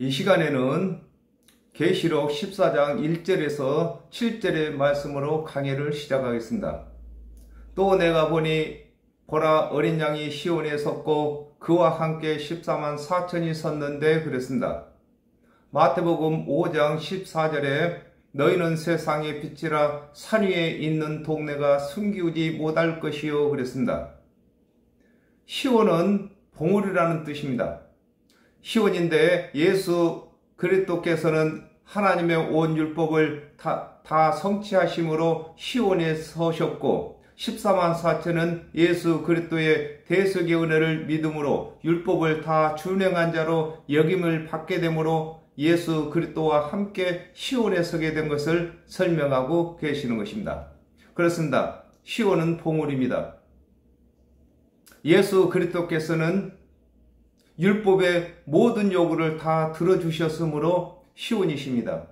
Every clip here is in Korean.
이 시간에는 계시록 14장 1절에서 7절의 말씀으로 강해를 시작하겠습니다. 또 내가 보니 보라 어린 양이 시온에 섰고 그와 함께 14만 4천이 섰는데 그랬습니다. 마태복음 5장 14절에 너희는 세상의 빛이라 산 위에 있는 동네가 숨기우지 못할 것이요 그랬습니다. 시온은 봉우리라는 뜻입니다. 시온인데 예수 그리스도께서는 하나님의 온 율법을 다 성취하심으로 시온에 서셨고 14만 4천은 예수 그리스도의 대속의 은혜를 믿음으로 율법을 다 준행한 자로 여김을 받게 되므로 예수 그리스도와 함께 시온에 서게 된 것을 설명하고 계시는 것입니다. 그렇습니다. 시온은 봉우리입니다. 예수 그리스도께서는 율법의 모든 요구를 다 들어주셨으므로 시온이십니다.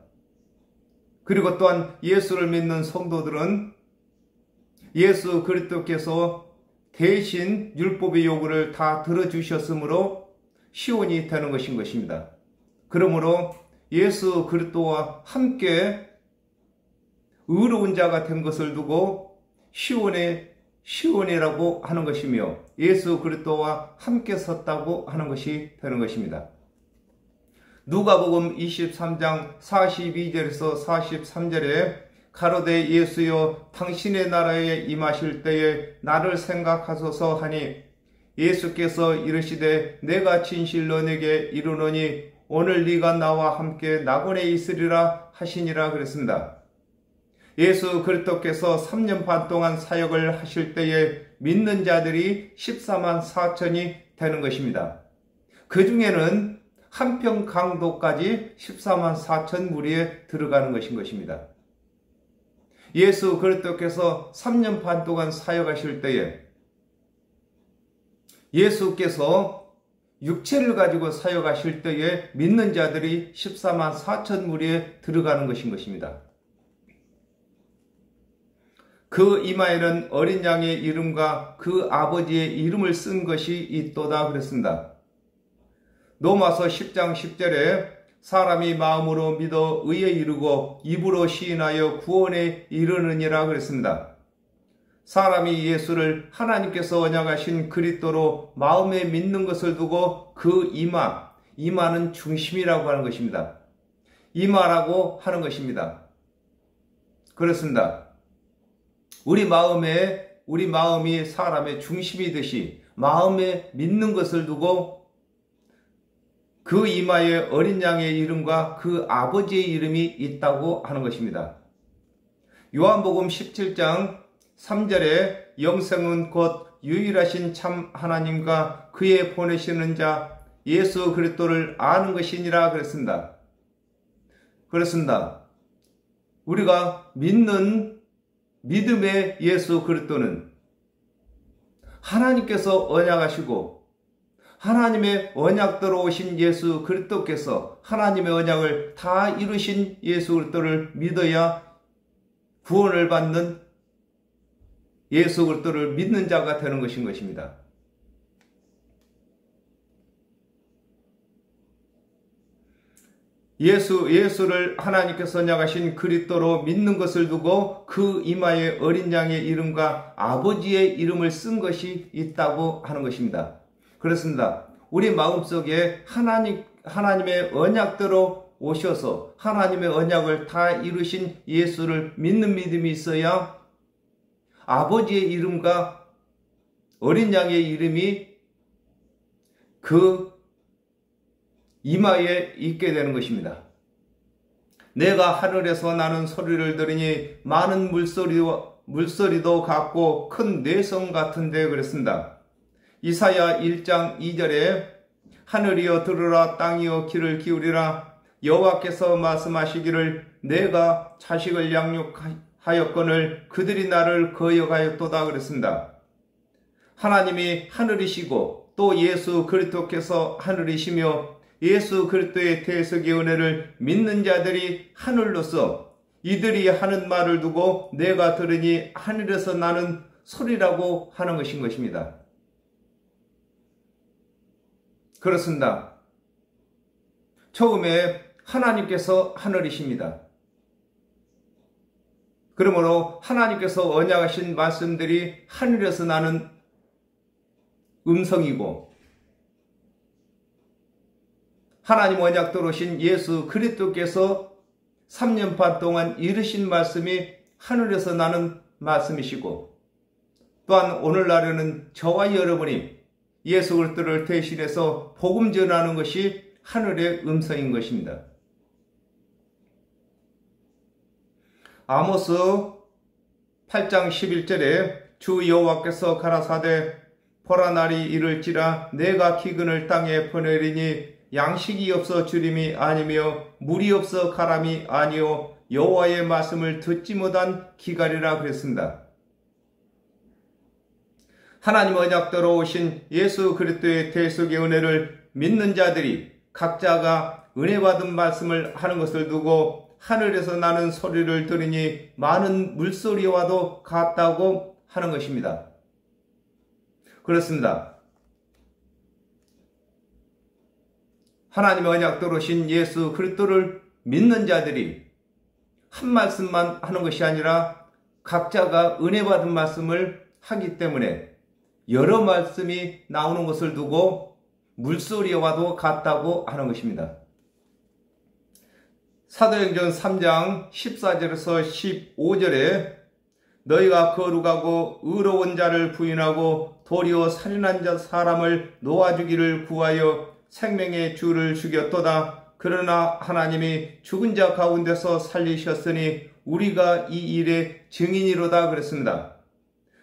그리고 또한 예수를 믿는 성도들은 예수 그리스도께서 대신 율법의 요구를 다 들어주셨으므로 시온이 되는 것입니다. 그러므로 예수 그리스도와 함께 의로운 자가 된 것을 두고 시온이라고 하는 것이며 예수 그리스도와 함께 섰다고 하는 것이 되는 것입니다. 누가복음 23장 42절에서 43절에 가로되 예수여 당신의 나라에 임하실 때에 나를 생각하소서 하니 예수께서 이르시되 내가 진실로 내게 이르노니 오늘 네가 나와 함께 낙원에 있으리라 하시니라 그랬습니다. 예수 그리스도께서 3년 반 동안 사역을 하실 때에 믿는 자들이 14만 4천이 되는 것입니다. 그 중에는 한평 강도까지 14만 4천 무리에 들어가는 것입니다. 예수 그리스도께서 3년 반 동안 사역하실 때에 예수께서 육체를 가지고 사역하실 때에 믿는 자들이 14만 4천 무리에 들어가는 것입니다. 그 이마에는 어린 양의 이름과 그 아버지의 이름을 쓴 것이 있도다 그랬습니다. 로마서 10장 10절에 사람이 마음으로 믿어 의에 이르고 입으로 시인하여 구원에 이르느니라 그랬습니다. 사람이 예수를 하나님께서 언약하신 그리스도로 마음에 믿는 것을 두고 그 이마는 중심이라고 하는 것입니다. 이마라고 하는 것입니다. 그렇습니다. 우리 마음이 사람의 중심이듯이 마음에 믿는 것을 두고 그 이마에 어린 양의 이름과 그 아버지의 이름이 있다고 하는 것입니다. 요한복음 17장 3절에 영생은 곧 유일하신 참 하나님과 그의 보내시는 자 예수 그리스도를 아는 것이니라 그랬습니다. 그렇습니다. 우리가 믿는 믿음의 예수 그리스도는 하나님께서 언약하시고 하나님의 언약대로 오신 예수 그리스도께서 하나님의 언약을 다 이루신 예수 그리스도를 믿어야 구원을 받는 예수 그리스도를 믿는 자가 되는 것입니다. 예수를 하나님께서 언약하신 그리스도로 믿는 것을 두고 그 이마에 어린 양의 이름과 아버지의 이름을 쓴 것이 있다고 하는 것입니다. 그렇습니다. 우리 마음속에 하나님의 언약대로 오셔서 하나님의 언약을 다 이루신 예수를 믿는 믿음이 있어야 아버지의 이름과 어린 양의 이름이 그 이마에 있게 되는 것입니다. 내가 하늘에서 나는 소리를 들으니 많은 물소리도 같고 큰 뇌성 같은데 그랬습니다. 이사야 1장 2절에 하늘이여 들으라 땅이여 귀를 기울이라 여호와께서 말씀하시기를 내가 자식을 양육하였거늘 그들이 나를 거역하였도다 그랬습니다. 하나님이 하늘이시고 또 예수 그리스도께서 하늘이시며 예수 그리스도의 대속의 은혜를 믿는 자들이 하늘로서 이들이 하는 말을 두고 내가 들으니 하늘에서 나는 소리라고 하는 것입니다. 그렇습니다. 처음에 하나님께서 하늘이십니다. 그러므로 하나님께서 언약하신 말씀들이 하늘에서 나는 음성이고, 하나님 언약대로 오신 예수 그리스도께서 3년 반 동안 이르신 말씀이 하늘에서 나는 말씀이시고, 또한 오늘날에는 저와 여러분이 예수 그리스도를 대신해서 복음 전하는 것이 하늘의 음성인 것입니다. 아모스 8장 11절에 주 여호와께서 가라사대 보라 날이 이를지라 내가 기근을 땅에 보내리니 양식이 없어 주림이 아니며 물이 없어 가람이 아니요 여호와의 말씀을 듣지 못한 기갈이라 그랬습니다. 하나님 언약대로 오신 예수 그리스도의 대속의 은혜를 믿는 자들이 각자가 은혜 받은 말씀을 하는 것을 두고 하늘에서 나는 소리를 들으니 많은 물소리와도 같다고 하는 것입니다. 그렇습니다. 하나님의 언약대로 오신 예수 그리스도를 믿는 자들이 한 말씀만 하는 것이 아니라 각자가 은혜 받은 말씀을 하기 때문에 여러 말씀이 나오는 것을 두고 물소리와도 같다고 하는 것입니다. 사도행전 3장 14절에서 15절에 너희가 거룩하고 의로운 자를 부인하고 도리어 살인한 자 사람을 놓아주기를 구하여 생명의 주를 죽였도다. 그러나 하나님이 죽은 자 가운데서 살리셨으니 우리가 이 일의 증인이로다 그랬습니다.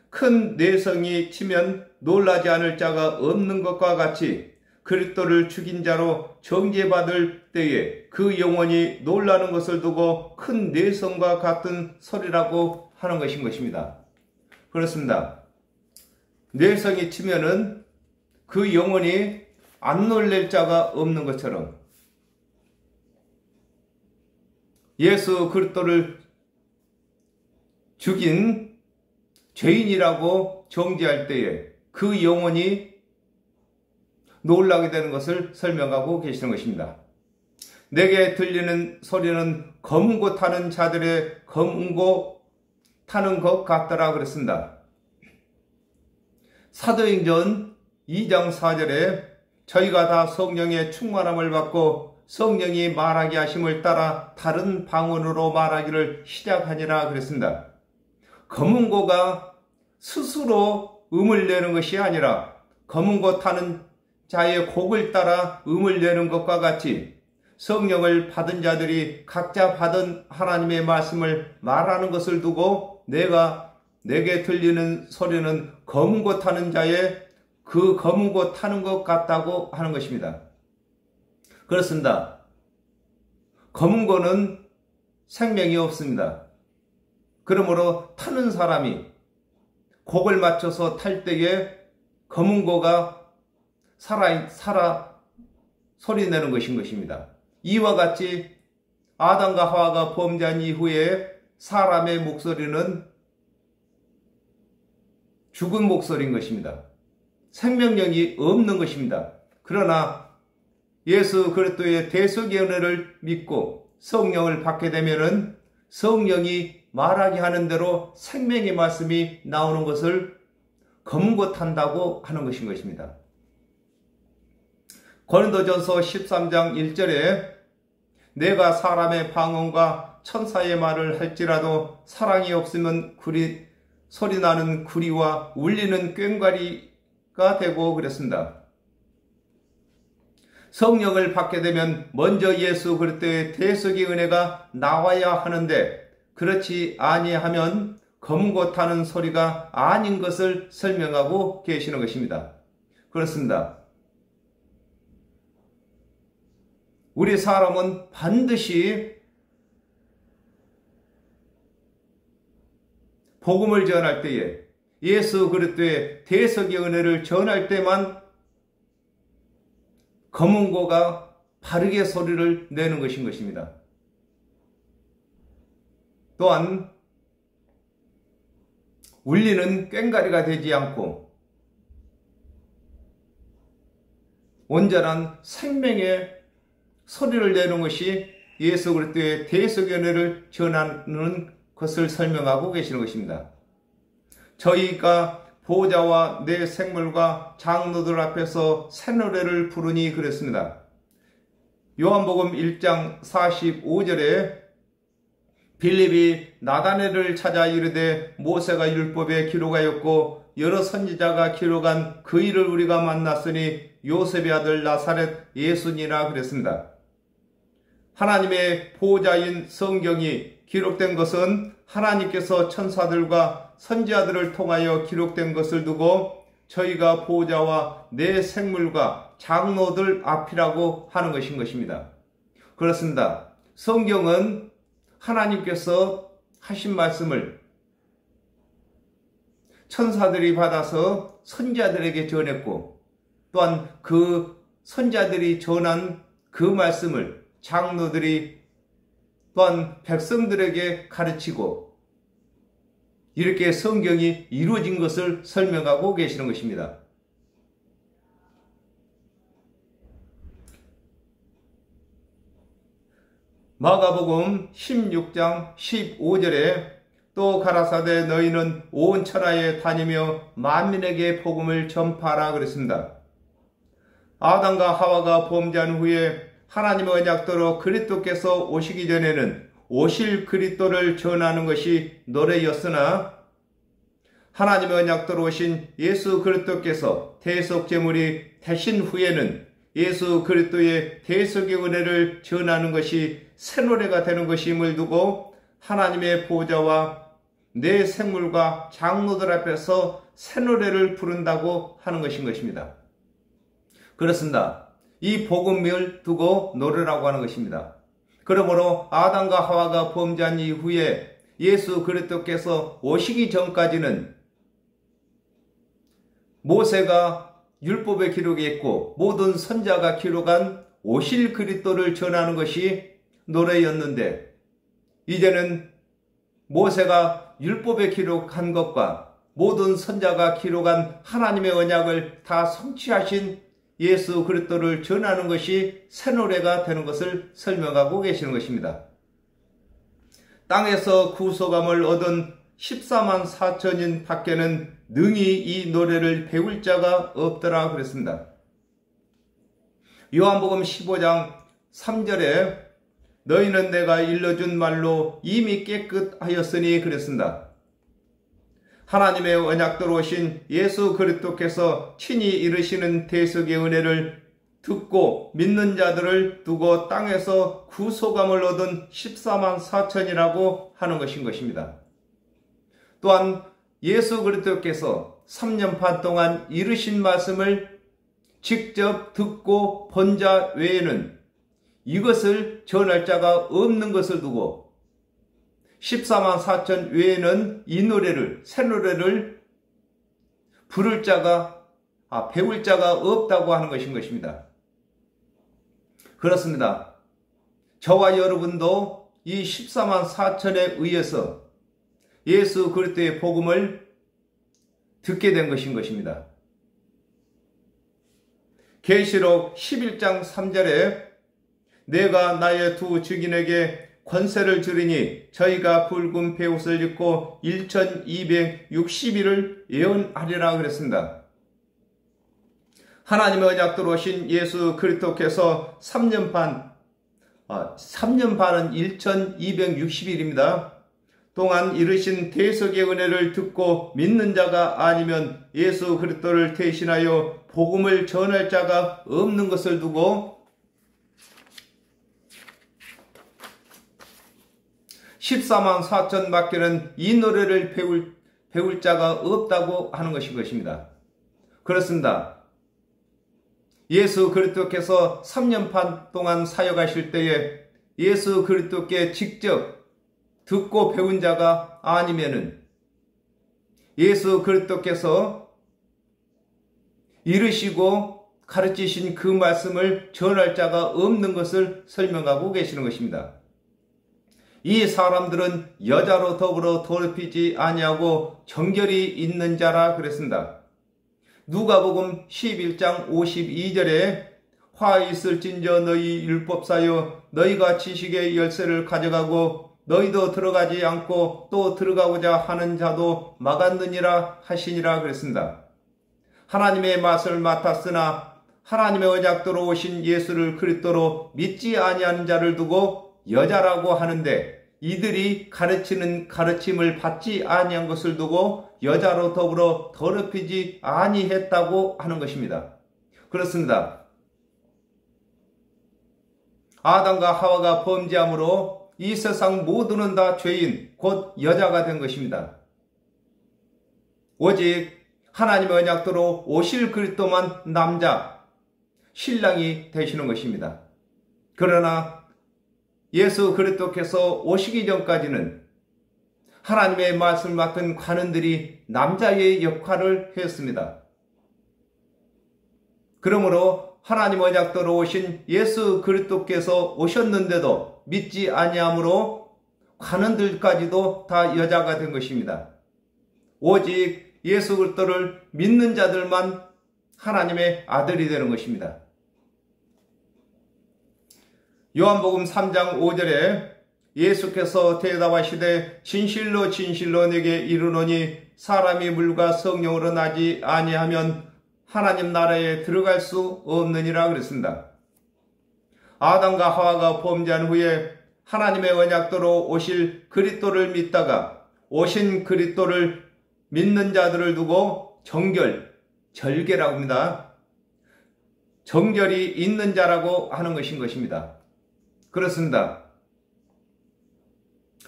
큰 내성이 치면 놀라지 않을 자가 없는 것과 같이 그리스도를 죽인 자로 정죄받을 때에 그 영혼이 놀라는 것을 두고 큰 내성과 같은 소리라고 하는 것인 것입니다. 그렇습니다. 내성이 치면은 그 영혼이 안 놀랄 자가 없는 것처럼 예수 그리스도를 죽인 죄인이라고 정죄할 때에 그 영혼이 놀라게 되는 것을 설명하고 계시는 것입니다. 내게 들리는 소리는 검은 고 타는 자들의 검은 고 타는 것 같더라 그랬습니다. 사도행전 2장 4절에 저희가 다 성령의 충만함을 받고 성령이 말하게 하심을 따라 다른 방언으로 말하기를 시작하니라 그랬습니다. 검은 고가 스스로 음을 내는 것이 아니라 검은 고 타는 자의 곡을 따라 음을 내는 것과 같이 성령을 받은 자들이 각자 받은 하나님의 말씀을 말하는 것을 두고 내게 들리는 소리는 검은 고 타는 자의 그 검은 고 타는 것 같다고 하는 것입니다. 그렇습니다. 검은 고는 생명이 없습니다. 그러므로 타는 사람이 곡을 맞춰서 탈 때에 검은 고가 살아 소리내는 것인 것입니다. 이와 같이 아담과 하와가 범죄한 이후에 사람의 목소리는 죽은 목소리인 것입니다. 생명력이 없는 것입니다. 그러나 예수 그리스도의 대속의 은혜를 믿고 성령을 받게 되면은 성령이 말하게 하는 대로 생명의 말씀이 나오는 것을 검은 고 탄다고 하는 것인 것입니다. 고린도전서 13장 1절에 내가 사람의 방언과 천사의 말을 할지라도 사랑이 없으면 소리나는 구리와 울리는 꽹과리가 되고 그랬습니다. 성령을 받게 되면 먼저 예수 그리스도의 대속의 은혜가 나와야 하는데 그렇지 아니하면 검은 고 타는 소리가 아닌 것을 설명하고 계시는 것입니다. 그렇습니다. 우리 사람은 반드시 복음을 전할 때에 예수 그리스도의 대속의 은혜를 전할 때만 검은 고가 바르게 소리를 내는 것인 것입니다. 또한 울리는 꽹과리가 되지 않고 온전한 생명의 소리를 내는 것이 예수 그리스도의 대속의 은혜를 전하는 것을 설명하고 계시는 것입니다. 저희가 보호자와 내 생물과 장로들 앞에서 새 노래를 부르니 그랬습니다. 요한복음 1장 45절에 빌립이 나다넬을 찾아 이르되 모세가 율법에 기록하였고 여러 선지자가 기록한 그 일을 우리가 만났으니 요셉의 아들 나사렛 예수니라 그랬습니다. 하나님의 보호자인 성경이 기록된 것은 하나님께서 천사들과 선지자들을 통하여 기록된 것을 두고 저희가 보호자와 내 생물과 장로들 앞이라고 하는 것인 것입니다. 그렇습니다. 성경은 하나님께서 하신 말씀을 천사들이 받아서 선지자들에게 전했고 또한 그 선지자들이 전한 그 말씀을 장로들이 또한 백성들에게 가르치고 이렇게 성경이 이루어진 것을 설명하고 계시는 것입니다. 마가복음 16장 15절에 또 가라사대 너희는 온 천하에 다니며 만민에게 복음을 전파하라 그랬습니다. 아담과 하와가 범죄한 후에 하나님의 언약대로 그리스도께서 오시기 전에는 오실 그리스도를 전하는 것이 노래였으나 하나님의 언약대로 오신 예수 그리스도께서 대속 제물이 되신 후에는 예수 그리스도의 대속의 은혜를 전하는 것이 새 노래가 되는 것임을 두고 하나님의 보호자와 내 생물과 장로들 앞에서 새 노래를 부른다고 하는 것인 것입니다. 그렇습니다. 이 복음을 두고 노래라고 하는 것입니다. 그러므로 아담과 하와가 범죄한 이후에 예수 그리스도께서 오시기 전까지는 모세가 율법에 기록했고 모든 선지자가 기록한 오실 그리스도를 전하는 것이 노래였는데 이제는 모세가 율법에 기록한 것과 모든 선지자가 기록한 하나님의 언약을 다 성취하신 예수 그리스도를 전하는 것이 새 노래가 되는 것을 설명하고 계시는 것입니다. 땅에서 구속함을 얻은 14만 4천인 밖에는 능히 이 노래를 배울 자가 없더라 그랬습니다. 요한복음 15장 3절에 너희는 내가 일러준 말로 이미 깨끗하였으니 그랬습니다. 하나님의 언약대로 오신 예수 그리스도께서 친히 이루시는 대속의 은혜를 듣고 믿는 자들을 두고 땅에서 구속함을 얻은 14만 4천이라고 하는 것인 것입니다. 또한 예수 그리스도께서 3년 반 동안 이루신 말씀을 직접 듣고 본 자 외에는 이것을 전할 자가 없는 것을 두고 14만 4천 외에는 이 노래를, 새 노래를 부를 자가, 배울 자가 없다고 하는 것인 것입니다. 그렇습니다. 저와 여러분도 이 14만 4천에 의해서 예수 그리스도의 복음을 듣게 된 것인 것입니다. 계시록 11장 3절에 내가 나의 두 증인에게 권세를 주리니 저희가 붉은 베옷을 입고 1260일을 예언하리라 그랬습니다. 하나님의 언약대로 오신 예수 그리스도께서 3년 반은 1260일입니다. 동안 이루신 대속의 은혜를 듣고 믿는 자가 아니면 예수 그리스도를 대신하여 복음을 전할 자가 없는 것을 두고 14만 4천 밖에는 이 노래를 배울 자가 없다고 하는 것입니다. 그렇습니다. 예수 그리스도께서 3년 반 동안 사역하실 때에 예수 그리스도께 직접 듣고 배운 자가 아니면은 예수 그리스도께서 이르시고 가르치신 그 말씀을 전할 자가 없는 것을 설명하고 계시는 것입니다. 이 사람들은 여자로 더불어 더럽히지 아니하고 정결이 있는 자라 그랬습니다. 누가복음 11장 52절에 화 있을진저 너희 율법사여 너희가 지식의 열쇠를 가져가고 너희도 들어가지 않고 또 들어가고자 하는 자도 막았느니라 하시니라 그랬습니다. 하나님의 맛을 맡았으나 하나님의 언약도로 오신 예수를 그리스도로 믿지 아니하는 자를 두고 여자라고 하는데 이들이 가르치는 가르침을 받지 아니한 것을 두고 여자로 더불어 더럽히지 아니했다고 하는 것입니다. 그렇습니다. 아담과 하와가 범죄함으로 이 세상 모두는 다 죄인 곧 여자가 된 것입니다. 오직 하나님의 언약도로 오실 그리스도만 남자 신랑이 되시는 것입니다. 그러나 예수 그리스도께서 오시기 전까지는 하나님의 말씀을 맡은 관원들이 남자의 역할을 했습니다. 그러므로 하나님 언약도로 오신 예수 그리스도께서 오셨는데도 믿지 아니함으로 관원들까지도 다 여자가 된 것입니다. 오직 예수 그리스도를 믿는 자들만 하나님의 아들이 되는 것입니다. 요한복음 3장 5절에 예수께서 대답하시되 진실로 진실로 내게 이르노니 사람이 물과 성령으로 나지 아니하면 하나님 나라에 들어갈 수 없느니라 그랬습니다. 아담과 하와가 범죄한 후에 하나님의 언약도로 오실 그리스도를 믿다가 오신 그리스도를 믿는 자들을 두고 절개라고 합니다. 정결이 있는 자라고 하는 것입니다. 그렇습니다.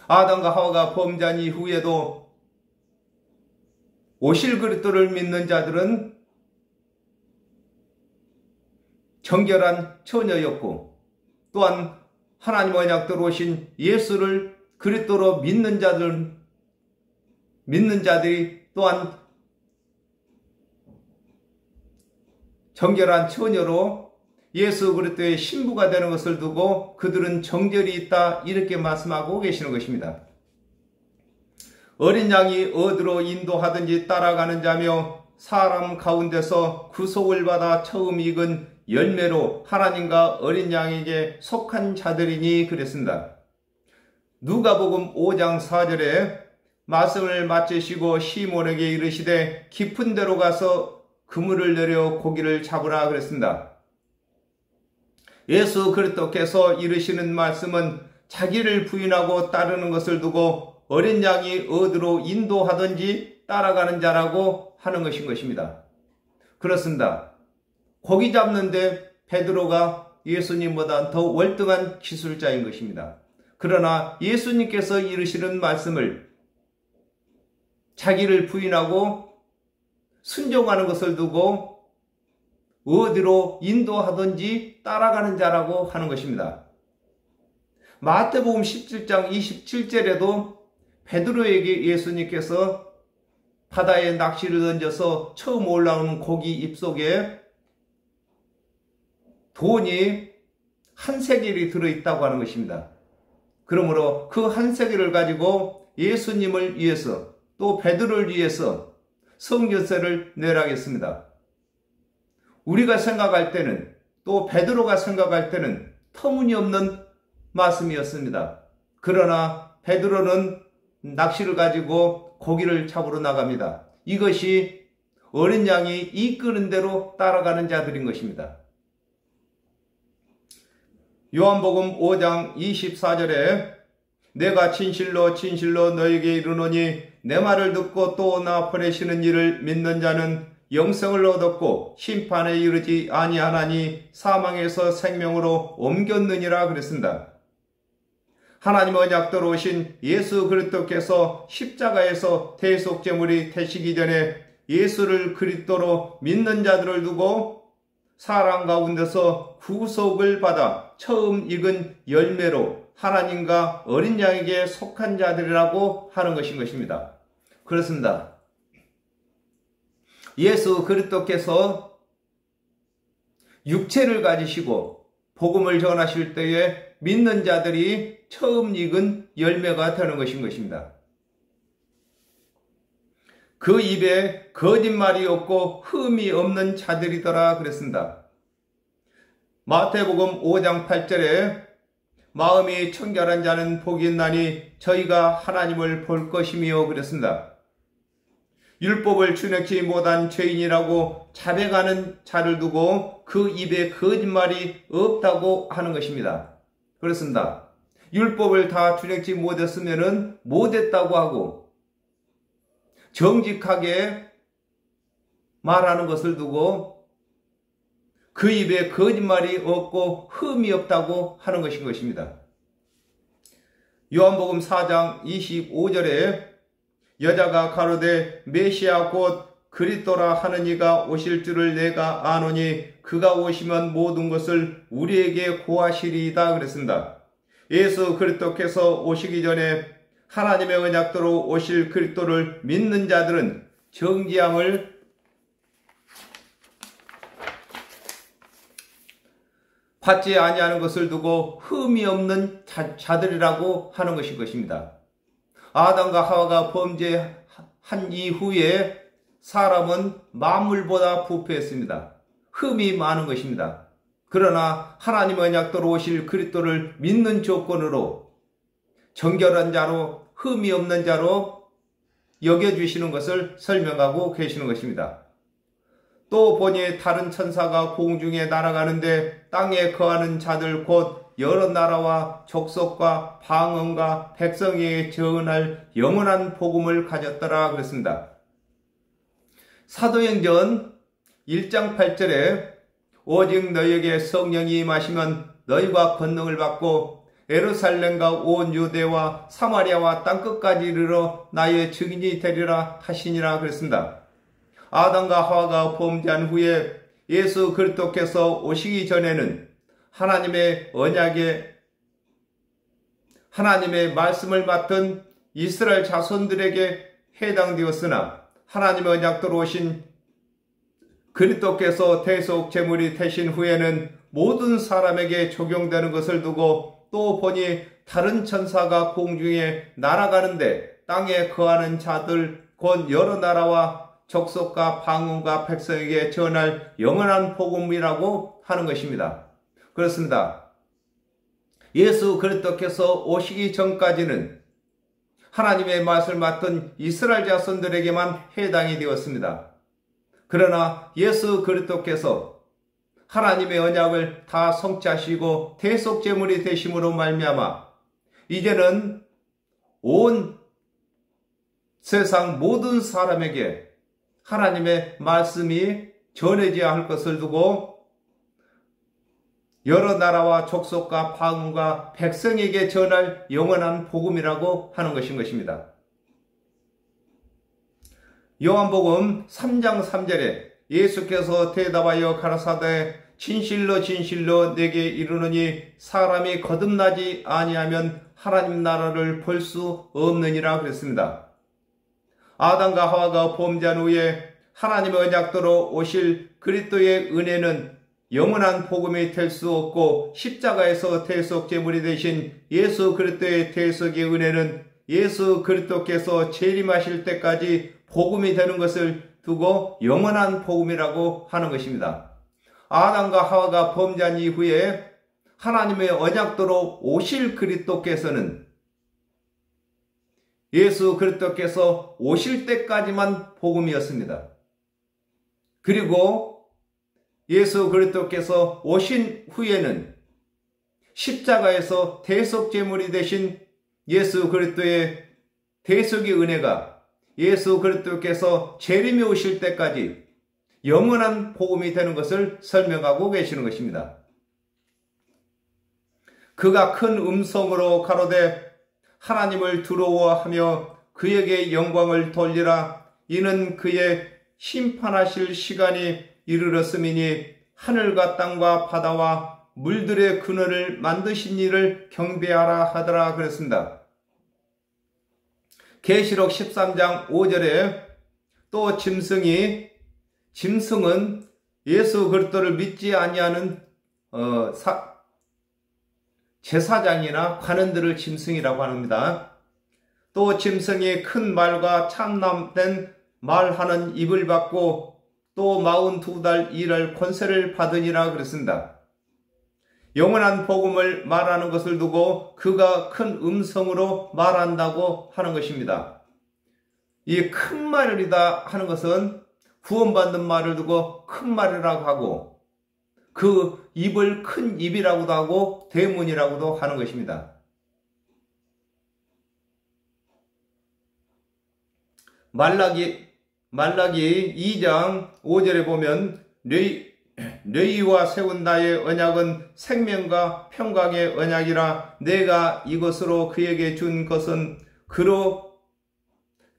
아담과 하와가 범죄한 이후에도 오실 그리스도를 믿는 자들은 정결한 처녀였고 또한 하나님 언약대로 오신 예수를 그리스도로 믿는 자들이 또한 정결한 처녀로 예수 그리스도의 신부가 되는 것을 두고 그들은 정결이 있다 이렇게 말씀하고 계시는 것입니다. 어린 양이 어디로 인도하든지 따라가는 자며 사람 가운데서 구속을 받아 처음 익은 열매로 하나님과 어린 양에게 속한 자들이니 그랬습니다. 누가복음 5장 4절에 말씀을 마치시고 시몬에게 이르시되 깊은 데로 가서 그물을 내려 고기를 잡으라 그랬습니다. 예수 그리스도께서 이르시는 말씀은 자기를 부인하고 따르는 것을 두고 어린 양이 어디로 인도하든지 따라가는 자라고 하는 것입니다. 그렇습니다. 고기 잡는데 베드로가 예수님보다 더 월등한 기술자인 것입니다. 그러나 예수님께서 이르시는 말씀을 자기를 부인하고 순종하는 것을 두고 어디로 인도하든지 따라가는 자라고 하는 것입니다. 마태복음 17장 27절에도 베드로에게 예수님께서 바다에 낚시를 던져서 처음 올라오는 고기 입속에 돈이 한 세겔이 들어있다고 하는 것입니다. 그러므로 그 한 세겔을 가지고 예수님을 위해서 또 베드로를 위해서 성전세를 내라겠습니다. 우리가 생각할 때는 또 베드로가 생각할 때는 터무니없는 말씀이었습니다. 그러나 베드로는 낚시를 가지고 고기를 잡으러 나갑니다. 이것이 어린 양이 이끄는 대로 따라가는 자들인 것입니다. 요한복음 5장 24절에 내가 진실로 진실로 너에게 이르노니 내 말을 듣고 또 나 보내시는 이를 믿는 자는 영생을 얻었고 심판에 이르지 아니하나니 사망에서 생명으로 옮겼느니라 그랬습니다. 하나님 언약대로 오신 예수 그리스도께서 십자가에서 대속제물이 되시기 전에 예수를 그리스도로 믿는 자들을 두고 사람 가운데서 구속을 받아 처음 익은 열매로 하나님과 어린 양에게 속한 자들이라고 하는 것입니다. 그렇습니다. 예수 그리스도께서 육체를 가지시고 복음을 전하실 때에 믿는 자들이 처음 익은 열매가 되는 것입니다. 그 입에 거짓말이 없고 흠이 없는 자들이더라 그랬습니다. 마태복음 5장 8절에 마음이 청결한 자는 복이 있나니 저희가 하나님을 볼 것이며 그랬습니다. 율법을 준행치 못한 죄인이라고 자백하는 자를 두고 그 입에 거짓말이 없다고 하는 것입니다. 그렇습니다. 율법을 다 준행치 못했으면 못했다고 하고 정직하게 말하는 것을 두고 그 입에 거짓말이 없고 흠이 없다고 하는 것인 것입니다. 요한복음 4장 25절에 여자가 가로되 메시아 곧 그리스도라 하는 이가 오실 줄을 내가 아노니 그가 오시면 모든 것을 우리에게 고하시리이다 그랬습니다. 예수 그리스도께서 오시기 전에 하나님의 언약대로 오실 그리스도를 믿는 자들은 정죄함을 받지 아니하는 것을 두고 흠이 없는 자들이라고 하는 것인 것입니다. 아담과 하와가 범죄한 이후에 사람은 만물보다 부패했습니다. 흠이 많은 것입니다. 그러나 하나님의 언약대로 오실 그리스도를 믿는 조건으로 정결한 자로 흠이 없는 자로 여겨주시는 것을 설명하고 계시는 것입니다. 또 보니 다른 천사가 공중에 날아가는데 땅에 거하는 자들 곧 여러 나라와 족속과 방언과 백성에게 전할 영원한 복음을 가졌더라 그랬습니다. 사도행전 1장 8절에 오직 너희에게 성령이 임하시면 너희가 권능을 받고 예루살렘과 온 유대와 사마리아와 땅끝까지 이르러 나의 증인이 되리라 하시니라 그랬습니다. 아담과 하와가 범죄한 후에 예수 그리스도께서 오시기 전에는 하나님의 언약에 하나님의 말씀을 맡은 이스라엘 자손들에게 해당되었으나 하나님의 언약대로 오신 그리스도께서 대속 제물이 되신 후에는 모든 사람에게 적용되는 것을 두고 또 보니 다른 천사가 공중에 날아가는데 땅에 거하는 자들 곧 여러 나라와 족속과 방언과 백성에게 전할 영원한 복음이라고 하는 것입니다. 그렇습니다. 예수 그리스도께서 오시기 전까지는 하나님의 말씀을 맡은 이스라엘 자손들에게만 해당이 되었습니다. 그러나 예수 그리스도께서 하나님의 언약을 다 성취하시고 대속 제물이 되심으로 말미암아 이제는 온 세상 모든 사람에게 하나님의 말씀이 전해져야 할 것을 두고 여러 나라와 족속과 방언과 백성에게 전할 영원한 복음이라고 하는 것인 것입니다. 요한복음 3장 3절에 예수께서 대답하여 가라사대 진실로 진실로 내게 이르노니 사람이 거듭나지 아니하면 하나님 나라를 볼 수 없느니라 그랬습니다. 아담과 하와가 범죄한 후에 하나님의 언약대로 오실 그리스도의 은혜는 영원한 복음이 될 수 없고 십자가에서 대속 제물이 되신 예수 그리스도의 대속의 은혜는 예수 그리스도께서 재림하실 때까지 복음이 되는 것을 두고 영원한 복음이라고 하는 것입니다. 아담과 하와가 범죄한 이후에 하나님의 언약대로 오실 그리스도께서는 예수 그리스도께서 오실 때까지만 복음이었습니다. 그리고 예수 그리스도께서 오신 후에는 십자가에서 대속 제물이 되신 예수 그리스도의 대속의 은혜가 예수 그리스도께서 재림이 오실 때까지 영원한 복음이 되는 것을 설명하고 계시는 것입니다. 그가 큰 음성으로 가로되 하나님을 두려워하며 그에게 영광을 돌리라. 이는 그의 심판하실 시간이 이르렀음이니 하늘과 땅과 바다와 물들의 근원을 만드신 이를 경배하라 하더라 그랬습니다. 계시록 13장 5절에 또 짐승은 예수 그리스도를 믿지 아니하는 제사장이나 관원들을 짐승이라고 합니다. 또 짐승이 큰 말과 참남된 말하는 입을 받고 또 42달 일할 권세를 받으니라 그랬습니다. 영원한 복음을 말하는 것을 두고 그가 큰 음성으로 말한다고 하는 것입니다. 이 큰 말이다 하는 것은 구원받는 말을 두고 큰 말이라고 하고 그 입을 큰 입이라고도 하고 대문이라고도 하는 것입니다. 말라기 2장 5절에 보면 너희와 세운 나의 언약은 생명과 평강의 언약이라 내가 이것으로 그에게 준 것은 그로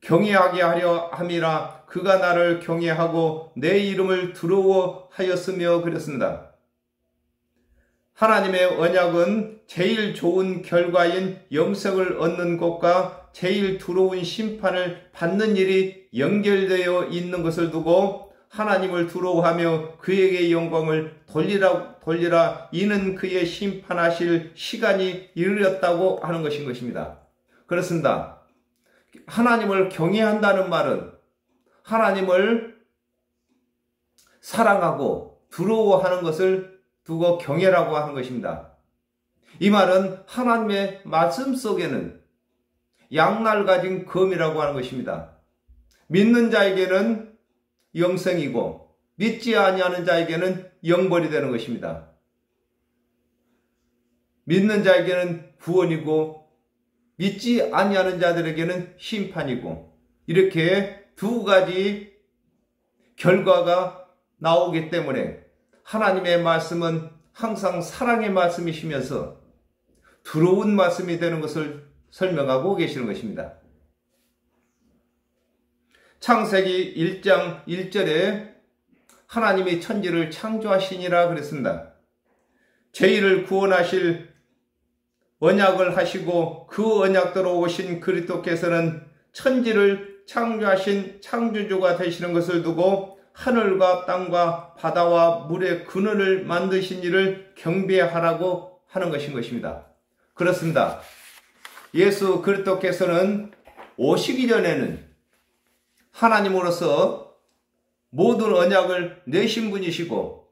경외하게 하려 함이라 그가 나를 경외하고 내 이름을 두려워하였으며 그랬습니다. 하나님의 언약은 제일 좋은 결과인 영생을 얻는 것과 제일 두려운 심판을 받는 일이 연결되어 있는 것을 두고 하나님을 두려워하며 그에게 영광을 돌리라 이는 그의 심판하실 시간이 이르렀다고 하는 것입니다. 그렇습니다. 하나님을 경외한다는 말은 하나님을 사랑하고 두려워하는 것을 두고 경외라고 하는 것입니다. 이 말은 하나님의 말씀 속에는 양날 가진 검이라고 하는 것입니다. 믿는 자에게는 영생이고 믿지 아니하는 자에게는 영벌이 되는 것입니다. 믿는 자에게는 구원이고 믿지 아니하는 자들에게는 심판이고 이렇게 두 가지 결과가 나오기 때문에 하나님의 말씀은 항상 사랑의 말씀이시면서 두려운 말씀이 되는 것을 설명하고 계시는 것입니다. 창세기 1장 1절에 하나님이 천지를 창조하시니라 그랬습니다. 죄인을 구원하실 언약을 하시고 그 언약대로 오신 그리스도께서는 천지를 창조하신 창조주가 되시는 것을 두고 하늘과 땅과 바다와 물의 근원을 만드신 이를 경배하라고 하는 것입니다. 그렇습니다. 예수 그리스도께서는 오시기 전에는 하나님으로서 모든 언약을 내신 분이시고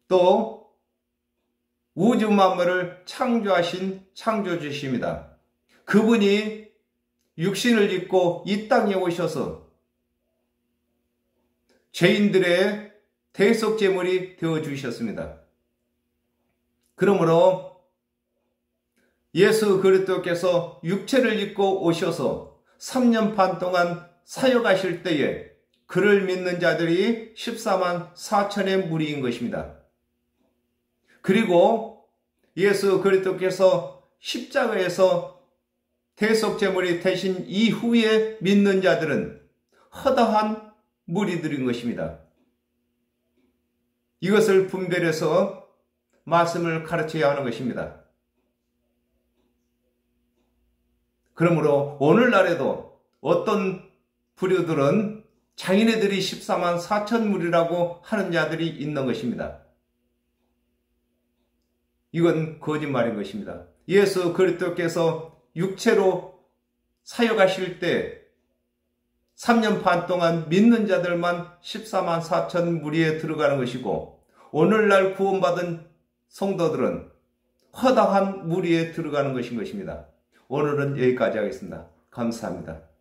또 우주 만물을 창조하신 창조주십니다. 그분이 육신을 입고 이 땅에 오셔서 죄인들의 대속제물이 되어주셨습니다. 그러므로 예수 그리스도께서 육체를 입고 오셔서 3년 반 동안 사역하실 때에 그를 믿는 자들이 14만 4천의 무리인 것입니다. 그리고 예수 그리스도께서 십자가에서 대속제물이 되신 이후에 믿는 자들은 허다한 무리들인 것입니다. 이것을 분별해서 말씀을 가르쳐야 하는 것입니다. 그러므로 오늘날에도 어떤 부류들은 자기네들이 14만 4천 무리라고 하는 자들이 있는 것입니다. 이건 거짓말인 것입니다. 예수 그리스도께서 육체로 사역하실 때 3년 반 동안 믿는 자들만 14만 4천 무리에 들어가는 것이고 오늘날 구원받은 성도들은 허다한 무리에 들어가는 것인 것입니다. 오늘은 여기까지 하겠습니다. 감사합니다.